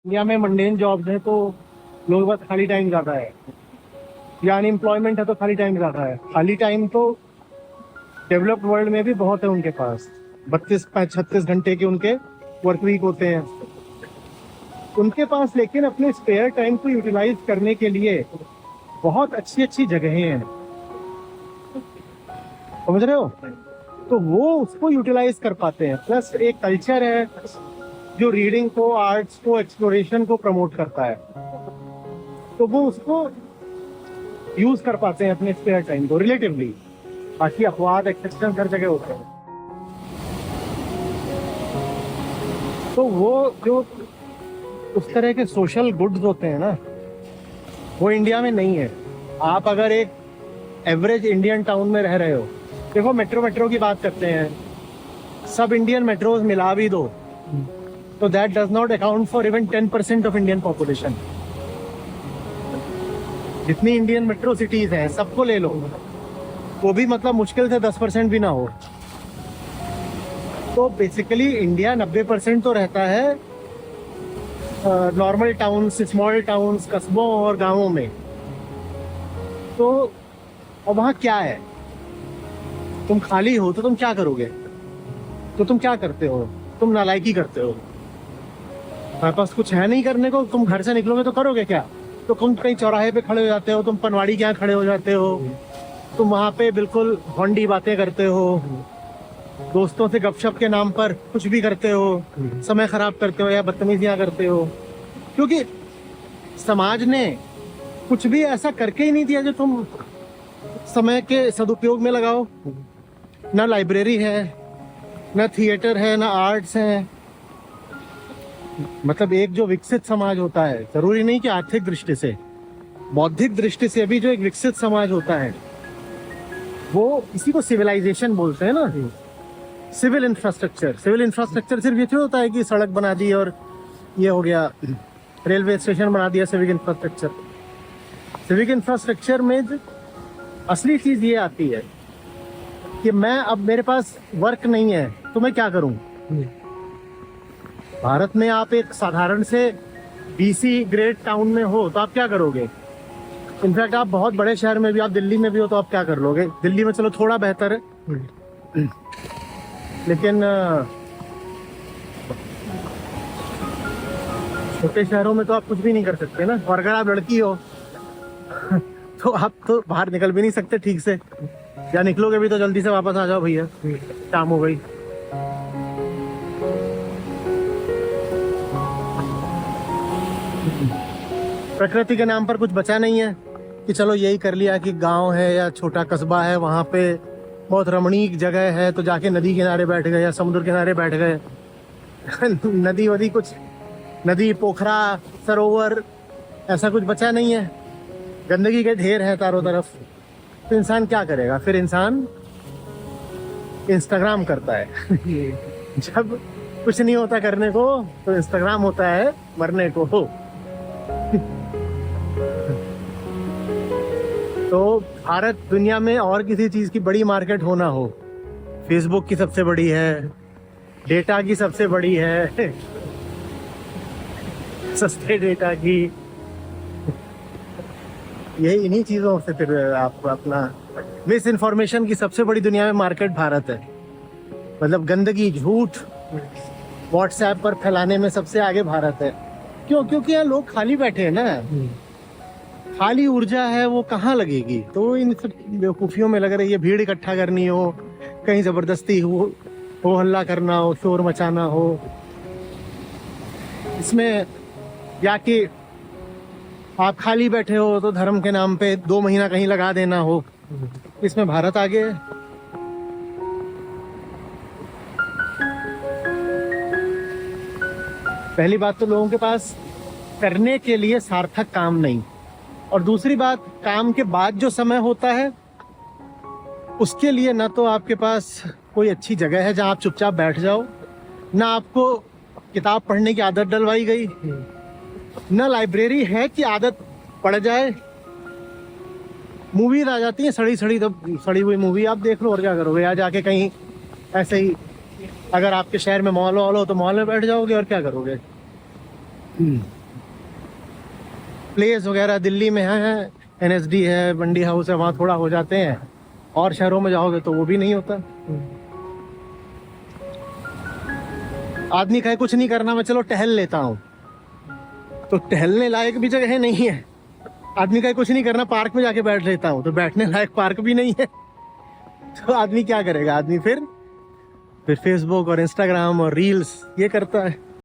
India में mundane jobs हैं तो लोगों के पास खाली टाइम ज़्यादा है, या अनएम्प्लॉयमेंट है तो खाली टाइम ज़्यादा है। खाली टाइम तो डेवलप्ड वर्ल्ड में भी बहुत है उनके पास। 32-36 घंटे के उनके वर्क वीक होते हैं उनके पास, लेकिन अपने स्पेयर टाइम को यूटिलाइज करने के लिए बहुत अच्छी अच्छी जगहें हैं, समझ रहे हो? तो वो उसको यूटिलाइज कर पाते हैं। प्लस एक कल्चर है जो रीडिंग को, आर्ट्स को, एक्सप्लोरेशन को प्रमोट करता है, तो वो उसको यूज कर पाते हैं अपने स्पेयर टाइम को रिलेटिवली। बाकी अपवाद एक्सेप्शन हर जगह होते हैं। तो वो जो उस तरह के सोशल गुड्स होते हैं ना, वो इंडिया में नहीं है। आप अगर एक एवरेज इंडियन टाउन में रह रहे हो, देखो मेट्रो की बात करते हैं, सब इंडियन मेट्रोज मिला भी दो तो that does not account for even 10% of Indian population. जितनी इंडियन मेट्रो सिटीज हैं सबको ले लो, वो भी मतलब मुश्किल से 10% भी ना हो। तो बेसिकली इंडिया 90% तो रहता है नॉर्मल टाउन्स, स्मॉल टाउन्स, कस्बों और गांवों में। तो अब वहाँ क्या है? तुम खाली हो तो तुम क्या करोगे? तो तुम क्या करते हो? तुम नालायकी करते हो। तुम्हारे पास कुछ है नहीं करने को, तुम घर से निकलोगे तो करोगे क्या? तो तुम कहीं चौराहे पे खड़े हो जाते हो, तुम पनवाड़ी के यहाँ खड़े हो जाते हो, तुम वहाँ पे बिल्कुल भोंडी बातें करते हो, दोस्तों से गपशप के नाम पर कुछ भी करते हो, समय खराब करते हो या बदतमीजियां करते हो, क्योंकि समाज ने कुछ भी ऐसा करके ही नहीं दिया जो तुम समय के सदुपयोग में लगाओ। ना लाइब्रेरी है, ना थिएटर है, ना आर्ट्स है। मतलब एक जो विकसित समाज होता है, जरूरी नहीं कि आर्थिक दृष्टि से, बौद्धिक दृष्टि से भी जो एक विकसित समाज होता है, वो इसी को सिविलाइजेशन बोलते हैं ना। सिविल इंफ्रास्ट्रक्चर सिर्फ ये थोड़ा होता है कि सड़क बना दी और ये हो गया, रेलवे स्टेशन बना दिया। सिविक इंफ्रास्ट्रक्चर में असली चीज ये आती है कि मैं, अब मेरे पास वर्क नहीं है तो मैं क्या करूं? भारत में आप एक साधारण से बीसी ग्रेड टाउन में हो तो आप क्या करोगे? इनफैक्ट आप बहुत बड़े शहर में भी, आप दिल्ली में भी हो तो आप क्या कर लोगे? दिल्ली में चलो थोड़ा बेहतर है, लेकिन छोटे शहरों में तो आप कुछ भी नहीं कर सकते ना। और अगर आप लड़की हो तो आप तो बाहर निकल भी नहीं सकते ठीक से, या निकलोगे भी तो जल्दी से वापस आ जाओ भैया, शाम हो गई। प्रकृति के नाम पर कुछ बचा नहीं है कि चलो यही कर लिया कि गांव है या छोटा कस्बा है, वहां पे बहुत रमणीक जगह है तो जाके नदी किनारे बैठ गए या समुद्र किनारे बैठ गए। नदी वदी कुछ, नदी, पोखरा, सरोवर, ऐसा कुछ बचा नहीं है। गंदगी के ढेर है चारों तरफ। तो इंसान क्या करेगा? फिर इंसान इंस्टाग्राम करता है। जब कुछ नहीं होता करने को तो इंस्टाग्राम होता है मरने को। तो भारत दुनिया में और किसी चीज की बड़ी मार्केट होना हो, फेसबुक की सबसे बड़ी है, डेटा की सबसे बड़ी है, सस्ते डेटा की, यही इन्हीं चीजों से फिर आप अपना, मिस इन्फॉर्मेशन की सबसे बड़ी दुनिया में मार्केट भारत है। मतलब गंदगी, झूठ व्हाट्सएप पर फैलाने में सबसे आगे भारत है। क्यों? क्योंकि यहाँ लोग खाली बैठे हैं ना, खाली ऊर्जा है, वो कहाँ लगेगी? तो इन सब बेवकूफियों में लग रही है। भीड़ इकट्ठा करनी हो, कहीं जबरदस्ती हो हल्ला करना हो, शोर मचाना हो, इसमें, या कि आप खाली बैठे हो तो धर्म के नाम पे 2 महीना कहीं लगा देना हो, इसमें भारत आगे है। पहली बात तो लोगों के पास करने के लिए सार्थक काम नहीं, और दूसरी बात, काम के बाद जो समय होता है उसके लिए ना तो आपके पास कोई अच्छी जगह है जहां आप चुपचाप बैठ जाओ, ना आपको किताब पढ़ने की आदत डलवाई गई, ना लाइब्रेरी है कि आदत पड़ जाए। मूवीज आ जाती हैं सड़ी हुई मूवी, आप देख लो और क्या करोगे? या जाके कहीं ऐसे ही, अगर आपके शहर में मॉल वॉल हो तो मॉल में बैठ जाओगे और क्या करोगे? प्लेस वगैरह दिल्ली में है, NSD है, मंडी हाउस है, वहाँ थोड़ा हो जाते हैं, और शहरों में जाओगे तो वो भी नहीं होता। आदमी कहे कुछ नहीं करना, मैं चलो टहल लेता हूँ, तो टहलने लायक भी जगह नहीं है। आदमी कहे कुछ नहीं करना, पार्क में जाके बैठ लेता हूँ, तो बैठने लायक पार्क भी नहीं है। तो आदमी क्या करेगा? आदमी फिर फेसबुक और इंस्टाग्राम और रील्स ये करता है।